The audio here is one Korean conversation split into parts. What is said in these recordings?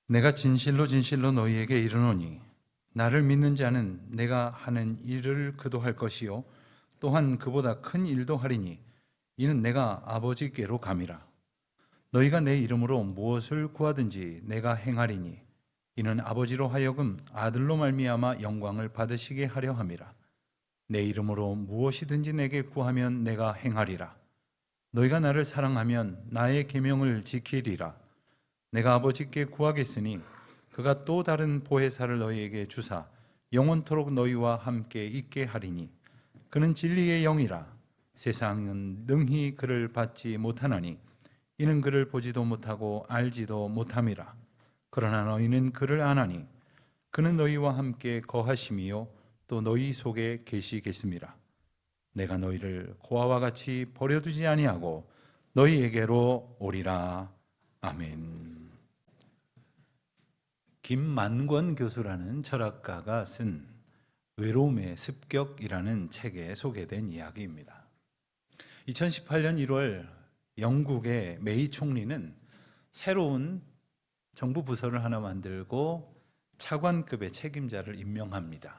내가 진실로 진실로 너희에게 이르노니 나를 믿는 자는 내가 하는 일을 그도 할 것이요 또한 그보다 큰 일도 하리니 이는 내가 아버지께로 감이라. 너희가 내 이름으로 무엇을 구하든지 내가 행하리니 이는 아버지로 하여금 아들로 말미암아 영광을 받으시게 하려 함이라. 내 이름으로 무엇이든지 내게 구하면 내가 행하리라. 너희가 나를 사랑하면 나의 계명을 지키리라. 내가 아버지께 구하겠으니 그가 또 다른 보혜사를 너희에게 주사 영원토록 너희와 함께 있게 하리니 그는 진리의 영이라. 세상은 능히 그를 받지 못하나니 이는 그를 보지도 못하고 알지도 못함이라. 그러나 너희는 그를 아나니 그는 너희와 함께 거하심이요 또 너희 속에 계시겠음이라. 내가 너희를 고아와 같이 버려두지 아니하고 너희에게로 오리라. 아멘. 김만권 교수라는 철학가가 쓴 외로움의 습격이라는 책에 소개된 이야기입니다. 2018년 1월 영국의 메이 총리는 새로운 정부 부서를 하나 만들고 차관급의 책임자를 임명합니다.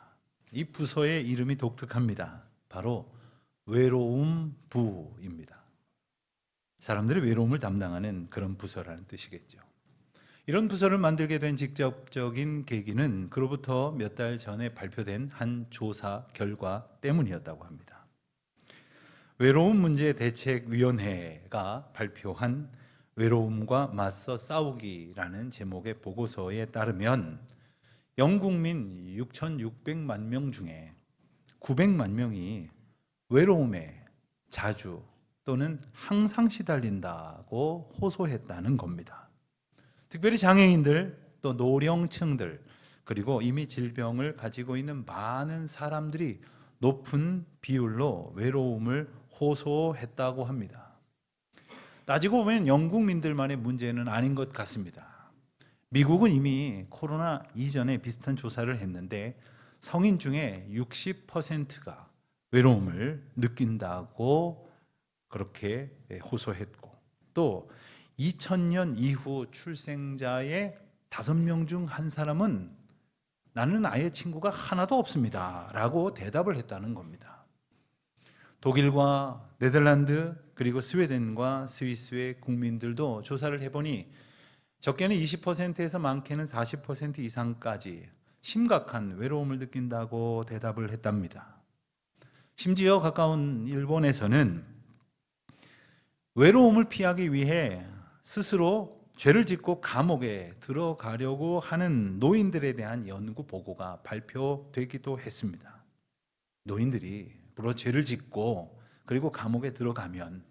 이 부서의 이름이 독특합니다. 바로 외로움부입니다. 사람들의 외로움을 담당하는 그런 부서라는 뜻이겠죠. 이런 부서를 만들게 된 직접적인 계기는 그로부터 몇 달 전에 발표된 한 조사 결과 때문이었다고 합니다. 외로움 문제 대책위원회가 발표한 외로움과 맞서 싸우기라는 제목의 보고서에 따르면 영국민 6,600만 명 중에 900만 명이 외로움에 자주 또는 항상 시달린다고 호소했다는 겁니다. 특별히 장애인들, 또 노령층들, 그리고 이미 질병을 가지고 있는 많은 사람들이 높은 비율로 외로움을 호소했다고 합니다. 따지고 보면 영국민들만의 문제는 아닌 것 같습니다. 미국은 이미 코로나 이전에 비슷한 조사를 했는데 성인 중에 60%가 외로움을 느낀다고 그렇게 호소했고, 또 2000년 이후 출생자의 5명 중 한 사람은 나는 아예 친구가 하나도 없습니다 라고 대답을 했다는 겁니다. 독일과 네덜란드 그리고 스웨덴과 스위스의 국민들도 조사를 해보니 적게는 20%에서 많게는 40% 이상까지 심각한 외로움을 느낀다고 대답을 했답니다. 심지어 가까운 일본에서는 외로움을 피하기 위해 스스로 죄를 짓고 감옥에 들어가려고 하는 노인들에 대한 연구 보고가 발표되기도 했습니다. 노인들이 물론 죄를 짓고 그리고 감옥에 들어가면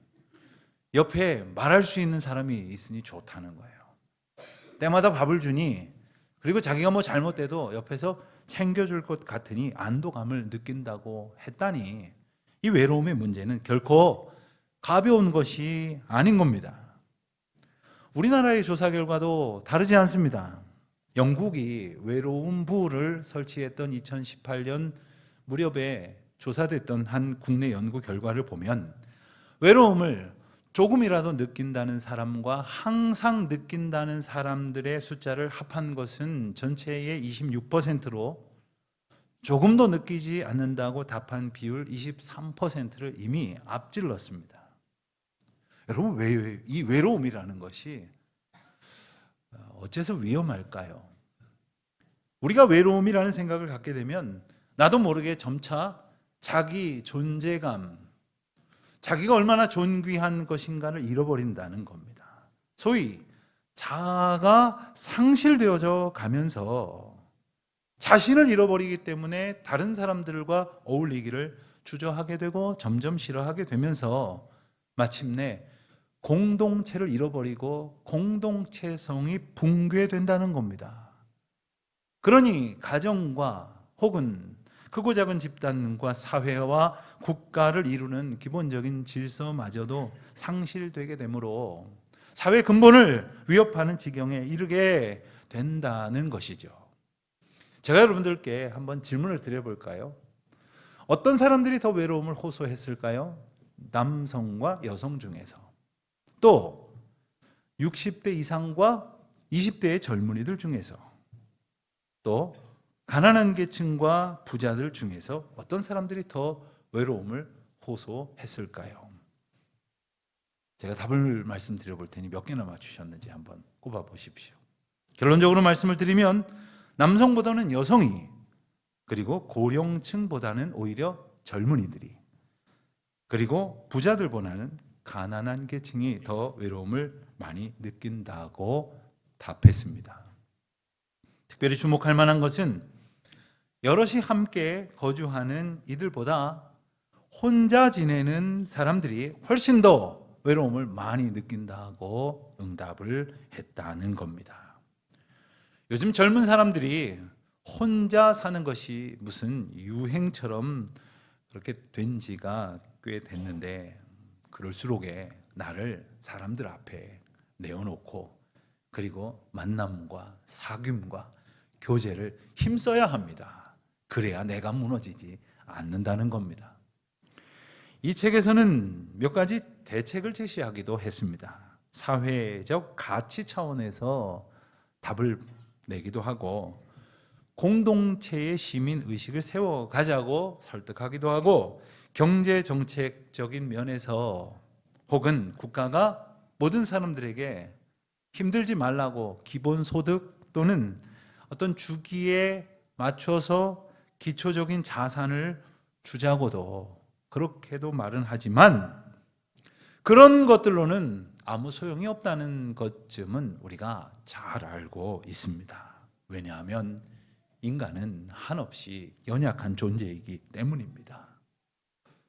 옆에 말할 수 있는 사람이 있으니 좋다는 거예요. 때마다 밥을 주니, 그리고 자기가 뭐 잘못돼도 옆에서 챙겨줄 것 같으니 안도감을 느낀다고 했다니, 이 외로움의 문제는 결코 가벼운 것이 아닌 겁니다. 우리나라의 조사 결과도 다르지 않습니다. 영국이 외로움부를 설치했던 2018년 무렵에 조사됐던 한 국내 연구 결과를 보면 외로움을 조금이라도 느낀다는 사람과 항상 느낀다는 사람들의 숫자를 합한 것은 전체의 26%로 조금도 느끼지 않는다고 답한 비율 23%를 이미 앞질렀습니다. 여러분, 왜 이 외로움이라는 것이 어째서 위험할까요? 우리가 외로움이라는 생각을 갖게 되면 나도 모르게 점차 자기 존재감, 자기가 얼마나 존귀한 것인가를 잃어버린다는 겁니다. 소위 자아가 상실되어져 가면서 자신을 잃어버리기 때문에 다른 사람들과 어울리기를 주저하게 되고 점점 싫어하게 되면서 마침내 공동체를 잃어버리고 공동체성이 붕괴된다는 겁니다. 그러니 가정과 혹은 크고 작은 집단과 사회와 국가를 이루는 기본적인 질서마저도 상실되게 되므로 사회 근본을 위협하는 지경에 이르게 된다는 것이죠. 제가 여러분들께 한번 질문을 드려볼까요? 어떤 사람들이 더 외로움을 호소했을까요? 남성과 여성 중에서. 또 60대 이상과 20대의 젊은이들 중에서 또 가난한 계층과 부자들 중에서 어떤 사람들이 더 외로움을 호소했을까요? 제가 답을 말씀드려 볼 테니 몇 개나 맞추셨는지 한번 꼽아 보십시오. 결론적으로 말씀을 드리면 남성보다는 여성이, 그리고 고령층보다는 오히려 젊은이들이, 그리고 부자들보다는 가난한 계층이 더 외로움을 많이 느낀다고 답했습니다. 특별히 주목할 만한 것은 여럿이 함께 거주하는 이들보다 혼자 지내는 사람들이 훨씬 더 외로움을 많이 느낀다고 응답을 했다는 겁니다. 요즘 젊은 사람들이 혼자 사는 것이 무슨 유행처럼 그렇게 된 지가 꽤 됐는데, 그럴수록에 나를 사람들 앞에 내어놓고 그리고 만남과 사귐과 교제를 힘써야 합니다. 그래야 내가 무너지지 않는다는 겁니다. 이 책에서는 몇 가지 대책을 제시하기도 했습니다. 사회적 가치 차원에서 답을 내기도 하고, 공동체의 시민 의식을 세워가자고 설득하기도 하고, 경제 정책적인 면에서 혹은 국가가 모든 사람들에게 힘들지 말라고 기본소득 또는 어떤 주기에 맞춰서 기초적인 자산을 주자고도 그렇게도 말은 하지만, 그런 것들로는 아무 소용이 없다는 것쯤은 우리가 잘 알고 있습니다. 왜냐하면 인간은 한없이 연약한 존재이기 때문입니다.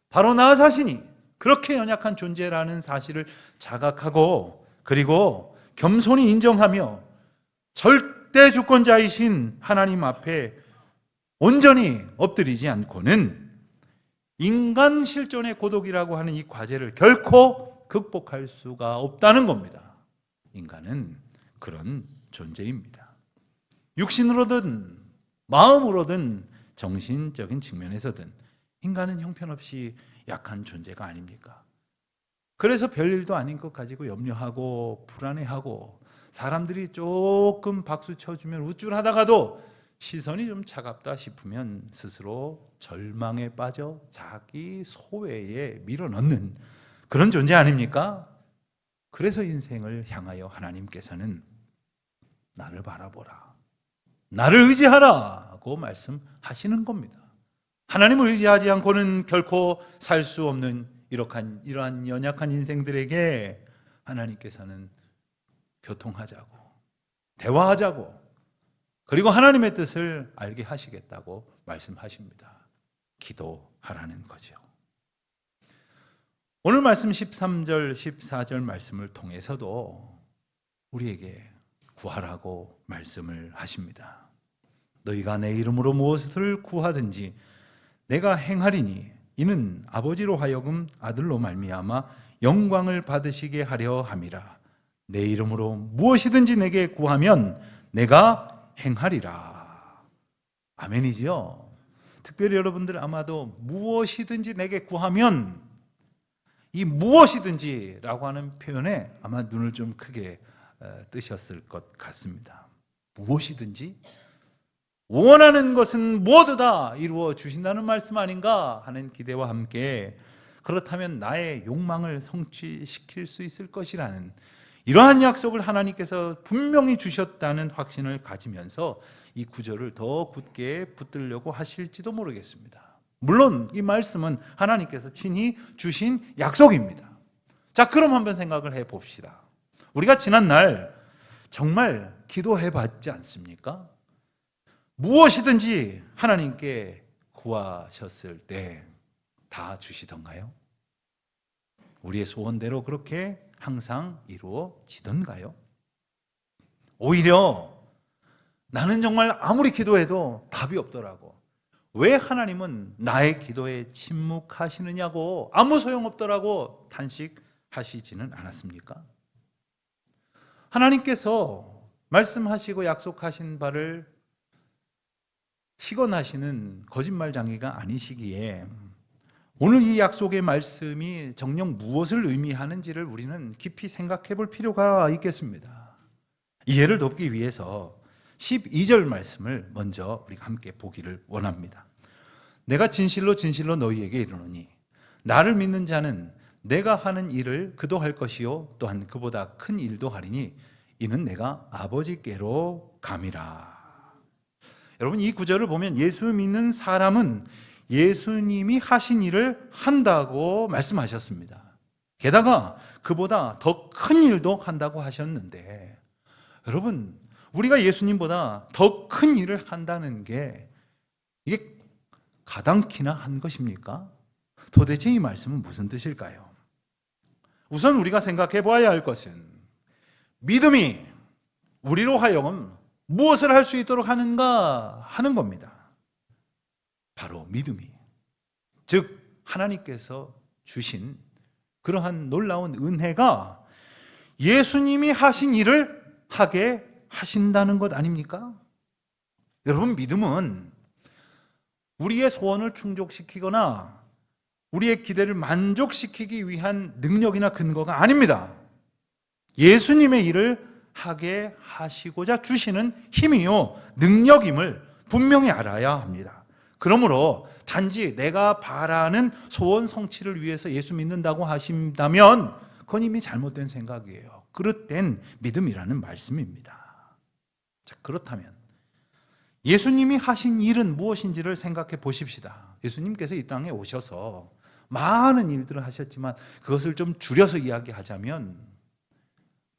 바로 나 자신이 그렇게 연약한 존재라는 사실을 자각하고, 그리고 겸손히 인정하며 절대 주권자이신 하나님 앞에 온전히 엎드리지 않고는 인간 실존의 고독이라고 하는 이 과제를 결코 극복할 수가 없다는 겁니다. 인간은 그런 존재입니다. 육신으로든 마음으로든 정신적인 측면에서든 인간은 형편없이 약한 존재가 아닙니까? 그래서 별일도 아닌 것 가지고 염려하고 불안해하고, 사람들이 조금 박수 쳐주면 우쭐하다가도 시선이 좀 차갑다 싶으면 스스로 절망에 빠져 자기 소외에 밀어넣는 그런 존재 아닙니까? 그래서 인생을 향하여 하나님께서는 나를 바라보라, 나를 의지하라고 말씀하시는 겁니다. 하나님을 의지하지 않고는 결코 살 수 없는 이러한 연약한 인생들에게 하나님께서는 교통하자고, 대화하자고, 그리고 하나님의 뜻을 알게 하시겠다고 말씀하십니다. 기도하라는 거죠. 오늘 말씀 13절, 14절 말씀을 통해서도 우리에게 구하라고 말씀을 하십니다. 너희가 내 이름으로 무엇을 구하든지 내가 행하리니 이는 아버지로 하여금 아들로 말미암아 영광을 받으시게 하려 함이라. 내 이름으로 무엇이든지 내게 구하면 내가 행하리라. 아멘이죠. 특별히 여러분들 아마도 무엇이든지 내게 구하면, 이 무엇이든지라고 하는 표현에 아마 눈을 좀 크게 뜨셨을 것 같습니다. 무엇이든지 원하는 것은 모두 다 이루어 주신다는 말씀 아닌가 하는 기대와 함께, 그렇다면 나의 욕망을 성취시킬 수 있을 것이라는 이러한 약속을 하나님께서 분명히 주셨다는 확신을 가지면서 이 구절을 더 굳게 붙들려고 하실지도 모르겠습니다. 물론 이 말씀은 하나님께서 친히 주신 약속입니다. 자, 그럼 한번 생각을 해봅시다. 우리가 지난날 정말 기도해 봤지 않습니까? 무엇이든지 하나님께 구하셨을 때 다 주시던가요? 우리의 소원대로 그렇게 항상 이루어지던가요? 오히려 나는 정말 아무리 기도해도 답이 없더라고, 왜 하나님은 나의 기도에 침묵하시느냐고, 아무 소용없더라고 탄식하시지는 않았습니까? 하나님께서 말씀하시고 약속하신 바를 시건하시는 거짓말장애가 아니시기에 오늘 이 약속의 말씀이 정녕 무엇을 의미하는지를 우리는 깊이 생각해 볼 필요가 있겠습니다. 이해를 돕기 위해서 12절 말씀을 먼저 우리가 함께 보기를 원합니다. 내가 진실로 진실로 너희에게 이르노니 나를 믿는 자는 내가 하는 일을 그도 할 것이요 또한 그보다 큰 일도 하리니 이는 내가 아버지께로 감이라. 여러분, 이 구절을 보면 예수 믿는 사람은 예수님이 하신 일을 한다고 말씀하셨습니다. 게다가 그보다 더 큰 일도 한다고 하셨는데, 여러분, 우리가 예수님보다 더 큰 일을 한다는 게 이게 가당키나 한 것입니까? 도대체 이 말씀은 무슨 뜻일까요? 우선 우리가 생각해 보아야 할 것은 믿음이 우리로 하여금 무엇을 할 수 있도록 하는가 하는 겁니다. 바로 믿음이, 즉 하나님께서 주신 그러한 놀라운 은혜가 예수님이 하신 일을 하게 하신다는 것 아닙니까? 여러분, 믿음은 우리의 소원을 충족시키거나 우리의 기대를 만족시키기 위한 능력이나 근거가 아닙니다. 예수님의 일을 하게 하시고자 주시는 힘이요 능력임을 분명히 알아야 합니다. 그러므로 단지 내가 바라는 소원 성취를 위해서 예수 믿는다고 하신다면 그건 이미 잘못된 생각이에요. 그릇된 믿음이라는 말씀입니다. 자, 그렇다면 예수님이 하신 일은 무엇인지를 생각해 보십시다. 예수님께서 이 땅에 오셔서 많은 일들을 하셨지만 그것을 좀 줄여서 이야기하자면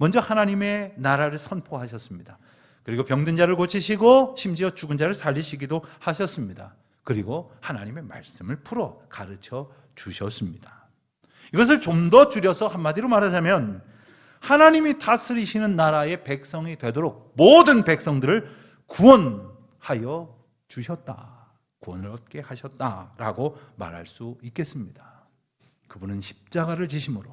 먼저 하나님의 나라를 선포하셨습니다. 그리고 병든 자를 고치시고 심지어 죽은 자를 살리시기도 하셨습니다. 그리고 하나님의 말씀을 풀어 가르쳐 주셨습니다. 이것을 좀 더 줄여서 한마디로 말하자면 하나님이 다스리시는 나라의 백성이 되도록 모든 백성들을 구원하여 주셨다. 구원을 얻게 하셨다라고 말할 수 있겠습니다. 그분은 십자가를 지심으로,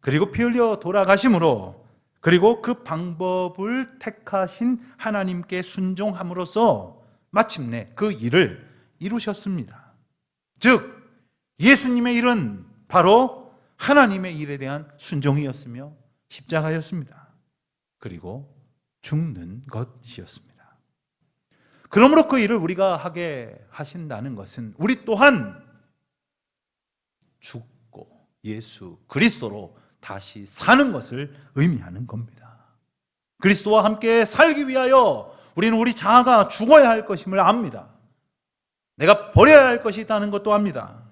그리고 피 흘려 돌아가심으로, 그리고 그 방법을 택하신 하나님께 순종함으로써 마침내 그 일을 이루셨습니다. 즉 예수님의 일은 바로 하나님의 일에 대한 순종이었으며 십자가였습니다. 그리고 죽는 것이었습니다. 그러므로 그 일을 우리가 하게 하신다는 것은 우리 또한 죽고 예수 그리스도로 다시 사는 것을 의미하는 겁니다. 그리스도와 함께 살기 위하여 우리는 우리 자아가 죽어야 할 것임을 압니다. 내가 버려야 할 것이 있다는 것도 압니다.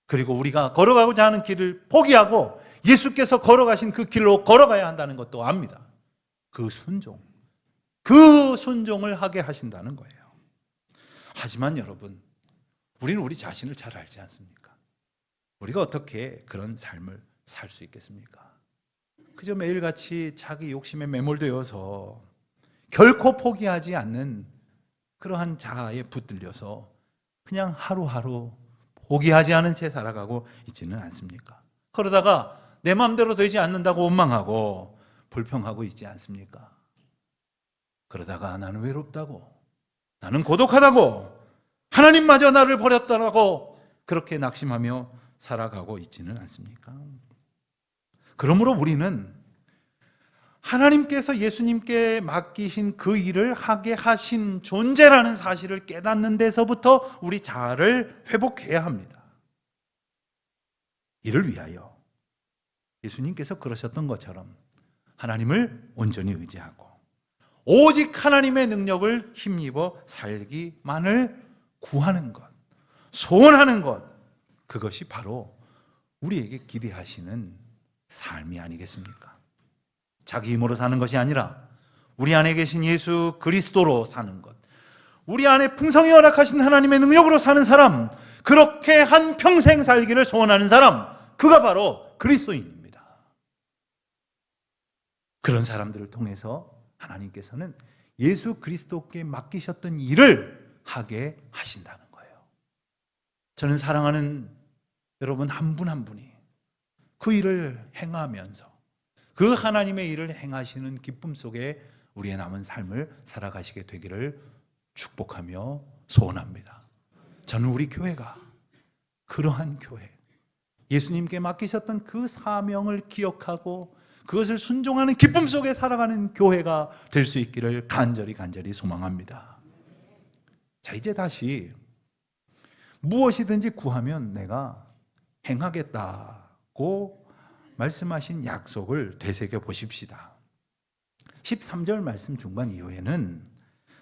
그리고 우리가 걸어가고자 하는 길을 포기하고 예수께서 걸어가신 그 길로 걸어가야 한다는 것도 압니다. 그 순종을 하게 하신다는 거예요. 하지만 여러분, 우리는 우리 자신을 잘 알지 않습니까? 우리가 어떻게 그런 삶을 살 수 있겠습니까? 그저 매일같이 자기 욕심에 매몰되어서 결코 포기하지 않는 그러한 자아에 붙들려서 그냥 하루하루 포기하지 않은 채 살아가고 있지는 않습니까? 그러다가 내 마음대로 되지 않는다고 원망하고 불평하고 있지 않습니까? 그러다가 나는 외롭다고, 나는 고독하다고, 하나님마저 나를 버렸다고 그렇게 낙심하며 살아가고 있지는 않습니까? 그러므로 우리는 하나님께서 예수님께 맡기신 그 일을 하게 하신 존재라는 사실을 깨닫는 데서부터 우리 자아를 회복해야 합니다. 이를 위하여 예수님께서 그러셨던 것처럼 하나님을 온전히 의지하고 오직 하나님의 능력을 힘입어 살기만을 구하는 것, 소원하는 것, 그것이 바로 우리에게 기대하시는 삶이 아니겠습니까? 자기 힘으로 사는 것이 아니라 우리 안에 계신 예수 그리스도로 사는 것, 우리 안에 풍성히 허락하신 하나님의 능력으로 사는 사람, 그렇게 한 평생 살기를 소원하는 사람, 그가 바로 그리스도인입니다. 그런 사람들을 통해서 하나님께서는 예수 그리스도께 맡기셨던 일을 하게 하신다는 거예요. 저는 사랑하는 여러분 한 분 한 분이 그 일을 행하면서 그 하나님의 일을 행하시는 기쁨 속에 우리의 남은 삶을 살아가시게 되기를 축복하며 소원합니다. 저는 우리 교회가 그러한 교회, 예수님께 맡기셨던 그 사명을 기억하고 그것을 순종하는 기쁨 속에 살아가는 교회가 될 수 있기를 간절히 소망합니다. 자, 이제 다시 무엇이든지 구하면 내가 행하겠다고 말씀하신 약속을 되새겨 보십시다. 13절 말씀 중반 이후에는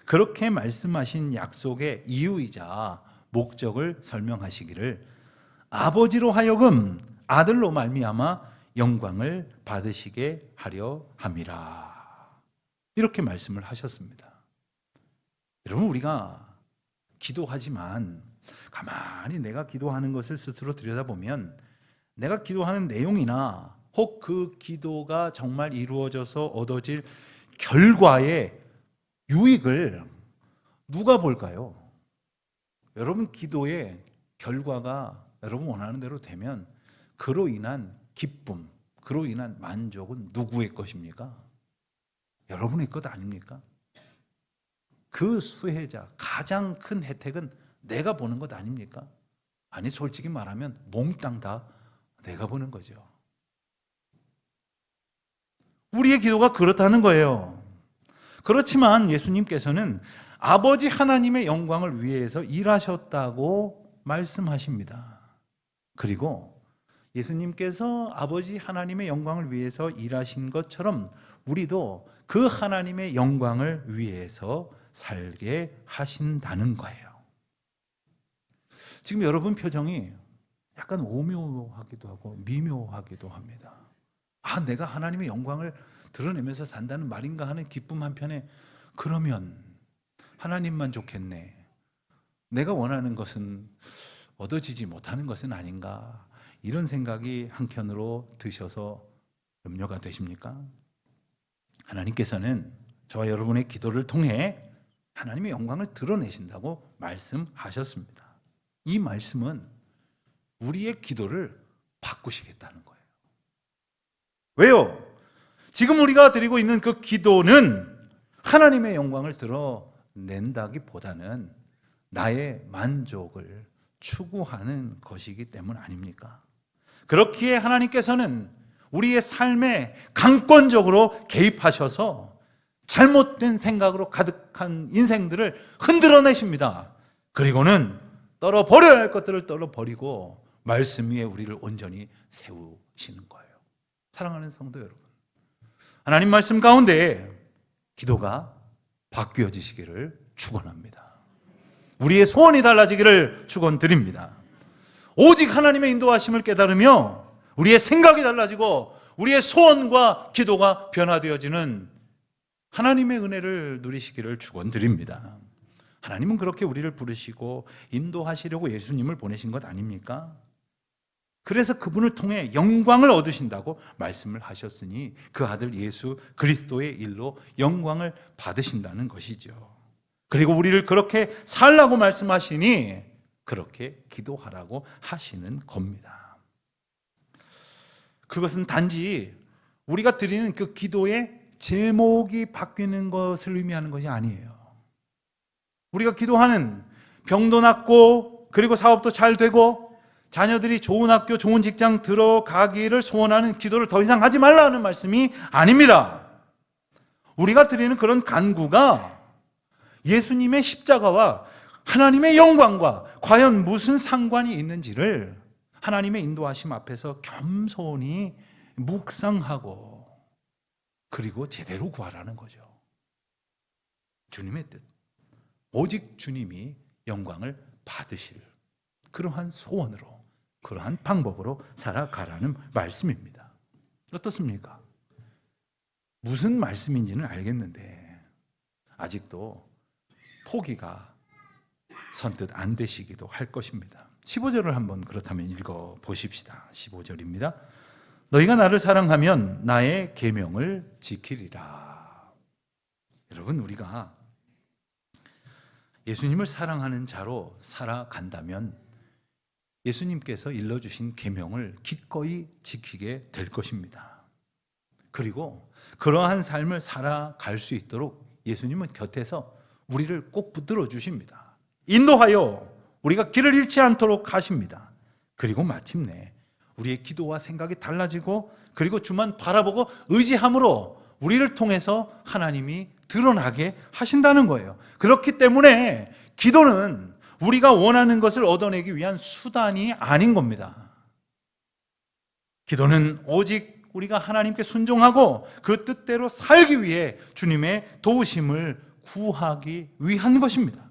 그렇게 말씀하신 약속의 이유이자 목적을 설명하시기를 아버지로 하여금 아들로 말미암아 영광을 받으시게 하려 함이라, 이렇게 말씀을 하셨습니다. 여러분, 우리가 기도하지만 가만히 내가 기도하는 것을 스스로 들여다보면 내가 기도하는 내용이나 혹 그 기도가 정말 이루어져서 얻어질 결과의 유익을 누가 볼까요? 여러분, 기도의 결과가 여러분 원하는 대로 되면 그로 인한 기쁨, 그로 인한 만족은 누구의 것입니까? 여러분의 것 아닙니까? 그 수혜자, 가장 큰 혜택은 내가 보는 것 아닙니까? 아니, 솔직히 말하면 몽땅 다 내가 보는 거죠. 우리의 기도가 그렇다는 거예요. 그렇지만 예수님께서는 아버지 하나님의 영광을 위해서 일하셨다고 말씀하십니다. 그리고 예수님께서 아버지 하나님의 영광을 위해서 일하신 것처럼 우리도 그 하나님의 영광을 위해서 살게 하신다는 거예요. 지금 여러분 표정이 약간 오묘하기도 하고 미묘하기도 합니다. 아, 내가 하나님의 영광을 드러내면서 산다는 말인가 하는 기쁨 한편에, 그러면 하나님만 좋겠네, 내가 원하는 것은 얻어지지 못하는 것은 아닌가, 이런 생각이 한켠으로 드셔서 염려가 되십니까? 하나님께서는 저와 여러분의 기도를 통해 하나님의 영광을 드러내신다고 말씀하셨습니다. 이 말씀은 우리의 기도를 바꾸시겠다는 거예요. 왜요? 지금 우리가 드리고 있는 그 기도는 하나님의 영광을 드러낸다기보다는 나의 만족을 추구하는 것이기 때문 아닙니까? 그렇기에 하나님께서는 우리의 삶에 강권적으로 개입하셔서 잘못된 생각으로 가득한 인생들을 흔들어내십니다. 그리고는 떨어버려야 할 것들을 떨어버리고 말씀 위에 우리를 온전히 세우시는 거예요. 사랑하는 성도 여러분, 하나님 말씀 가운데 기도가 바뀌어지시기를 축원합니다. 우리의 소원이 달라지기를 축원드립니다. 오직 하나님의 인도하심을 깨달으며 우리의 생각이 달라지고 우리의 소원과 기도가 변화되어지는 하나님의 은혜를 누리시기를 축원드립니다. 하나님은 그렇게 우리를 부르시고 인도하시려고 예수님을 보내신 것 아닙니까? 그래서 그분을 통해 영광을 얻으신다고 말씀을 하셨으니 그 아들 예수 그리스도의 일로 영광을 받으신다는 것이죠. 그리고 우리를 그렇게 살라고 말씀하시니 그렇게 기도하라고 하시는 겁니다. 그것은 단지 우리가 드리는 그 기도의 제목이 바뀌는 것을 의미하는 것이 아니에요. 우리가 기도하는 병도 낫고 그리고 사업도 잘 되고 자녀들이 좋은 학교, 좋은 직장 들어가기를 소원하는 기도를 더 이상 하지 말라는 말씀이 아닙니다. 우리가 드리는 그런 간구가 예수님의 십자가와 하나님의 영광과 과연 무슨 상관이 있는지를 하나님의 인도하심 앞에서 겸손히 묵상하고 그리고 제대로 구하라는 거죠. 주님의 뜻, 오직 주님이 영광을 받으실 그러한 소원으로, 그러한 방법으로 살아가라는 말씀입니다. 어떻습니까? 무슨 말씀인지는 알겠는데 아직도 포기가 선뜻 안 되시기도 할 것입니다. 15절을 한번 그렇다면 읽어 보십시다. 15절입니다. 너희가 나를 사랑하면 나의 계명을 지키리라. 여러분, 우리가 예수님을 사랑하는 자로 살아간다면 예수님께서 일러주신 계명을 기꺼이 지키게 될 것입니다. 그리고 그러한 삶을 살아갈 수 있도록 예수님은 곁에서 우리를 꼭 붙들어 주십니다. 인도하여 우리가 길을 잃지 않도록 하십니다. 그리고 마침내 우리의 기도와 생각이 달라지고 그리고 주만 바라보고 의지함으로 우리를 통해서 하나님이 드러나게 하신다는 거예요. 그렇기 때문에 기도는 우리가 원하는 것을 얻어내기 위한 수단이 아닌 겁니다. 기도는 오직 우리가 하나님께 순종하고 그 뜻대로 살기 위해 주님의 도우심을 구하기 위한 것입니다.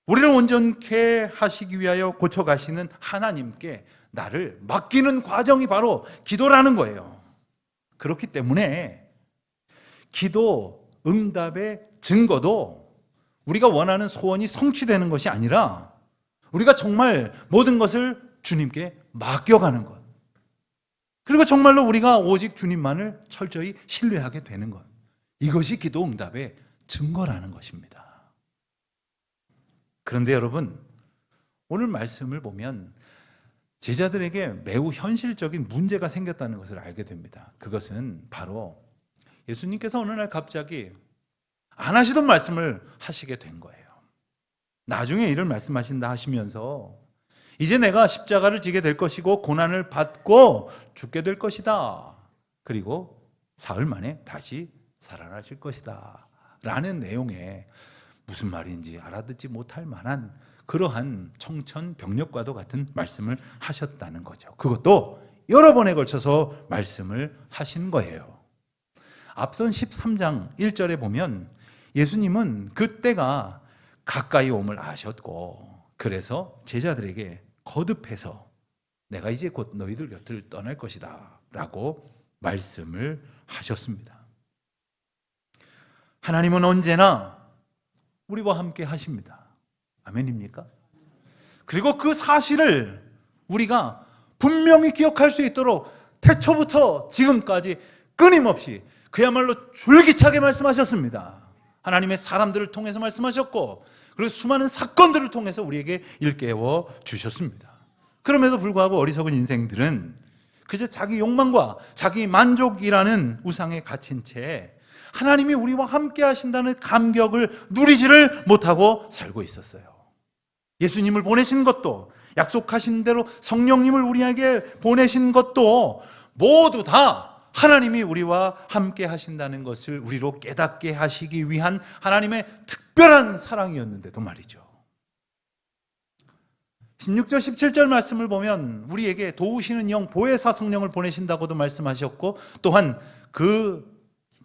우리를 온전케 하시기 위하여 고쳐가시는 하나님께 나를 맡기는 과정이 바로 기도라는 거예요. 그렇기 때문에 기도 응답의 증거도 우리가 원하는 소원이 성취되는 것이 아니라 우리가 정말 모든 것을 주님께 맡겨가는 것, 그리고 정말로 우리가 오직 주님만을 철저히 신뢰하게 되는 것, 이것이 기도 응답의 증거라는 것입니다. 그런데 여러분, 오늘 말씀을 보면 제자들에게 매우 현실적인 문제가 생겼다는 것을 알게 됩니다. 그것은 바로 예수님께서 어느 날 갑자기 안 하시던 말씀을 하시게 된 거예요. 나중에 이를 말씀하신다 하시면서 이제 내가 십자가를 지게 될 것이고 고난을 받고 죽게 될 것이다. 그리고 사흘 만에 다시 살아나실 것이다. 라는 내용의 무슨 말인지 알아듣지 못할 만한 그러한 청천벽력과도 같은 말씀을 하셨다는 거죠. 그것도 여러 번에 걸쳐서 말씀을 하신 거예요. 앞선 13장 1절에 보면 예수님은 그때가 가까이 옴을 아셨고 그래서 제자들에게 거듭해서 내가 이제 곧 너희들 곁을 떠날 것이다 라고 말씀을 하셨습니다. 하나님은 언제나 우리와 함께 하십니다. 아멘입니까? 그리고 그 사실을 우리가 분명히 기억할 수 있도록 태초부터 지금까지 끊임없이 그야말로 줄기차게 말씀하셨습니다. 하나님의 사람들을 통해서 말씀하셨고 그리고 수많은 사건들을 통해서 우리에게 일깨워 주셨습니다. 그럼에도 불구하고 어리석은 인생들은 그저 자기 욕망과 자기 만족이라는 우상에 갇힌 채 하나님이 우리와 함께 하신다는 감격을 누리지를 못하고 살고 있었어요. 예수님을 보내신 것도, 약속하신 대로 성령님을 우리에게 보내신 것도 모두 다 하나님이 우리와 함께 하신다는 것을 우리로 깨닫게 하시기 위한 하나님의 특별한 사랑이었는데도 말이죠. 16절 17절 말씀을 보면 우리에게 도우시는 영 보혜사 성령을 보내신다고도 말씀하셨고 또한 그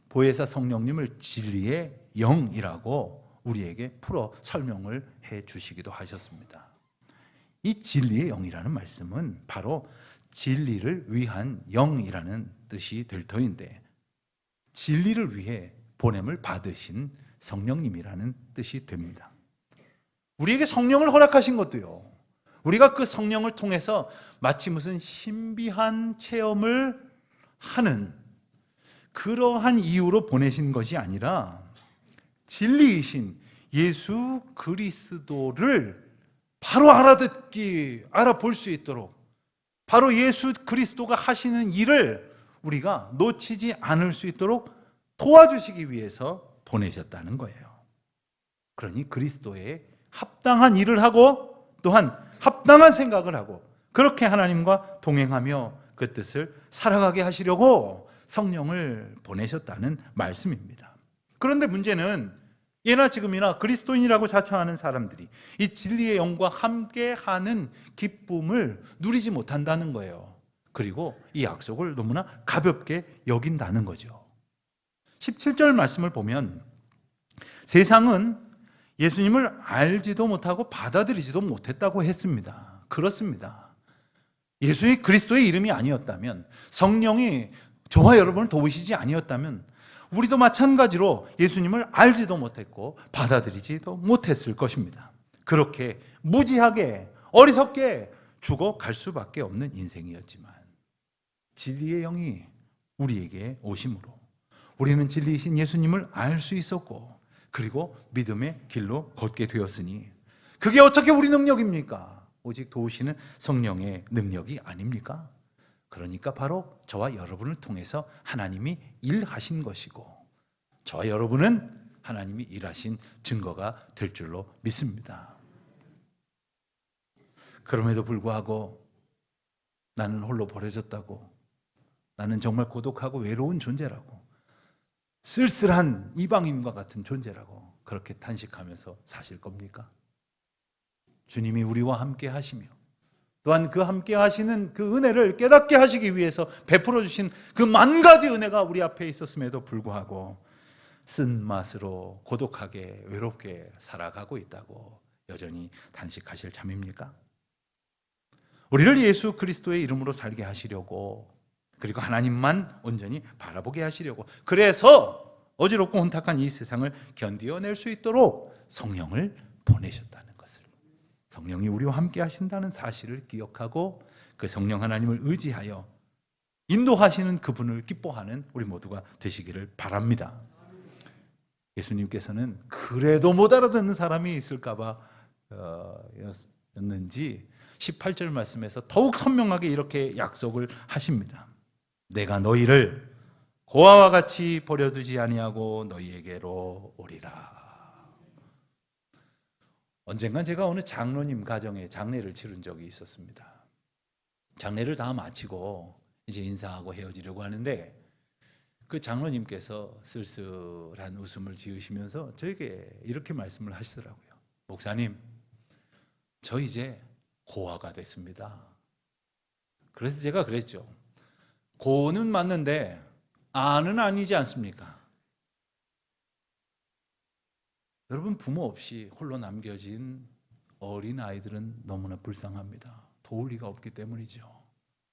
보혜사 성령님을 진리의 영이라고 우리에게 풀어 설명을 해 주시기도 하셨습니다. 이 진리의 영이라는 말씀은 바로 진리를 위한 영이라는 뜻이 될 터인데 진리를 위해 보냄을 받으신 성령님이라는 뜻이 됩니다. 우리에게 성령을 허락하신 것도요, 우리가 그 성령을 통해서 마치 무슨 신비한 체험을 하는 그러한 이유로 보내신 것이 아니라 진리이신 예수 그리스도를 바로 알아볼 수 있도록 바로 예수 그리스도가 하시는 일을 우리가 놓치지 않을 수 있도록 도와주시기 위해서 보내셨다는 거예요. 그러니 그리스도에 합당한 일을 하고 또한 합당한 생각을 하고 그렇게 하나님과 동행하며 그 뜻을 살아가게 하시려고 성령을 보내셨다는 말씀입니다. 그런데 문제는 예나 지금이나 그리스도인이라고 자처하는 사람들이 이 진리의 영과 함께하는 기쁨을 누리지 못한다는 거예요. 그리고 이 약속을 너무나 가볍게 여긴다는 거죠. 17절 말씀을 보면 세상은 예수님을 알지도 못하고 받아들이지도 못했다고 했습니다. 그렇습니다. 예수의 그리스도의 이름이 아니었다면, 성령이 저와 여러분을 도우시지 아니었다면 우리도 마찬가지로 예수님을 알지도 못했고 받아들이지도 못했을 것입니다. 그렇게 무지하게 어리석게 죽어갈 수밖에 없는 인생이었지만 진리의 영이 우리에게 오심으로 우리는 진리이신 예수님을 알 수 있었고 그리고 믿음의 길로 걷게 되었으니 그게 어떻게 우리 능력입니까? 오직 도우시는 성령의 능력이 아닙니까? 그러니까 바로 저와 여러분을 통해서 하나님이 일하신 것이고 저와 여러분은 하나님이 일하신 증거가 될 줄로 믿습니다. 그럼에도 불구하고 나는 홀로 버려졌다고, 나는 정말 고독하고 외로운 존재라고, 쓸쓸한 이방인과 같은 존재라고 그렇게 탄식하면서 사실 겁니까? 주님이 우리와 함께 하시며 또한 그 함께 하시는 그 은혜를 깨닫게 하시기 위해서 베풀어 주신 그 만 가지 은혜가 우리 앞에 있었음에도 불구하고 쓴맛으로 고독하게 외롭게 살아가고 있다고 여전히 단식하실 참입니까? 우리를 예수 그리스도의 이름으로 살게 하시려고, 그리고 하나님만 온전히 바라보게 하시려고, 그래서 어지럽고 혼탁한 이 세상을 견디어낼 수 있도록 성령을 보내셨다는 것을, 성령이 우리와 함께 하신다는 사실을 기억하고 그 성령 하나님을 의지하여 인도하시는 그분을 기뻐하는 우리 모두가 되시기를 바랍니다. 예수님께서는 그래도 못 알아듣는 사람이 있을까 였는지 18절 말씀에서 더욱 선명하게 이렇게 약속을 하십니다. 내가 너희를 고아와 같이 버려두지 아니하고 너희에게로 오리라. 언젠간 제가 어느 장로님 가정에 장례를 치른 적이 있었습니다. 장례를 다 마치고 이제 인사하고 헤어지려고 하는데 그 장로님께서 쓸쓸한 웃음을 지으시면서 저에게 이렇게 말씀을 하시더라고요. 목사님, 저 이제 고아가 됐습니다. 그래서 제가 그랬죠. 고는 맞는데 아는 아니지 않습니까? 여러분, 부모 없이 홀로 남겨진 어린 아이들은 너무나 불쌍합니다. 도울 리가 없기 때문이죠.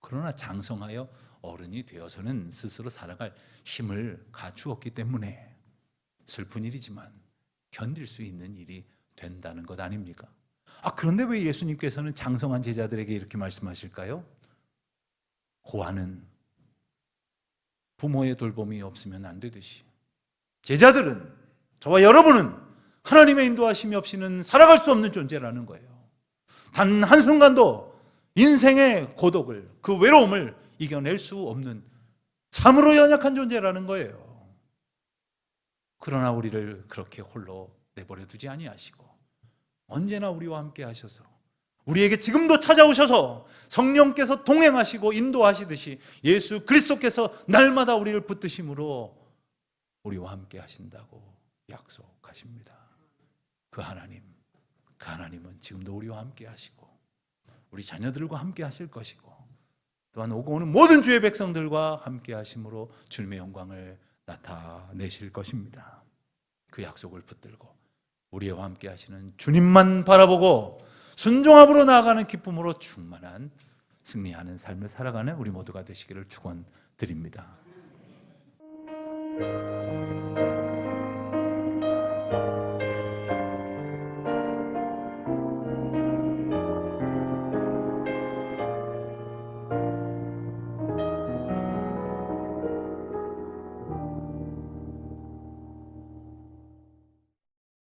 그러나 장성하여 어른이 되어서는 스스로 살아갈 힘을 갖추었기 때문에 슬픈 일이지만 견딜 수 있는 일이 된다는 것 아닙니까? 그런데 왜 예수님께서는 장성한 제자들에게 이렇게 말씀하실까요? 고아는 부모의 돌봄이 없으면 안 되듯이 제자들은, 저와 여러분은 하나님의 인도하심이 없이는 살아갈 수 없는 존재라는 거예요. 단 한순간도 인생의 고독을, 그 외로움을 이겨낼 수 없는 참으로 연약한 존재라는 거예요. 그러나 우리를 그렇게 홀로 내버려 두지 아니하시고 언제나 우리와 함께 하셔서 우리에게 지금도 찾아오셔서 성령께서 동행하시고 인도하시듯이 예수 그리스도께서 날마다 우리를 붙드심으로 우리와 함께 하신다고 약속하십니다. 그 하나님은 지금도 우리와 함께 하시고 우리 자녀들과 함께 하실 것이고 또한 오고 오는 모든 주의 백성들과 함께 하심으로 주님의 영광을 나타내실 것입니다. 그 약속을 붙들고 우리와 함께 하시는 주님만 바라보고 순종함으로 나아가는 기쁨으로 충만한 승리하는 삶을 살아가는 우리 모두가 되시기를 축원드립니다.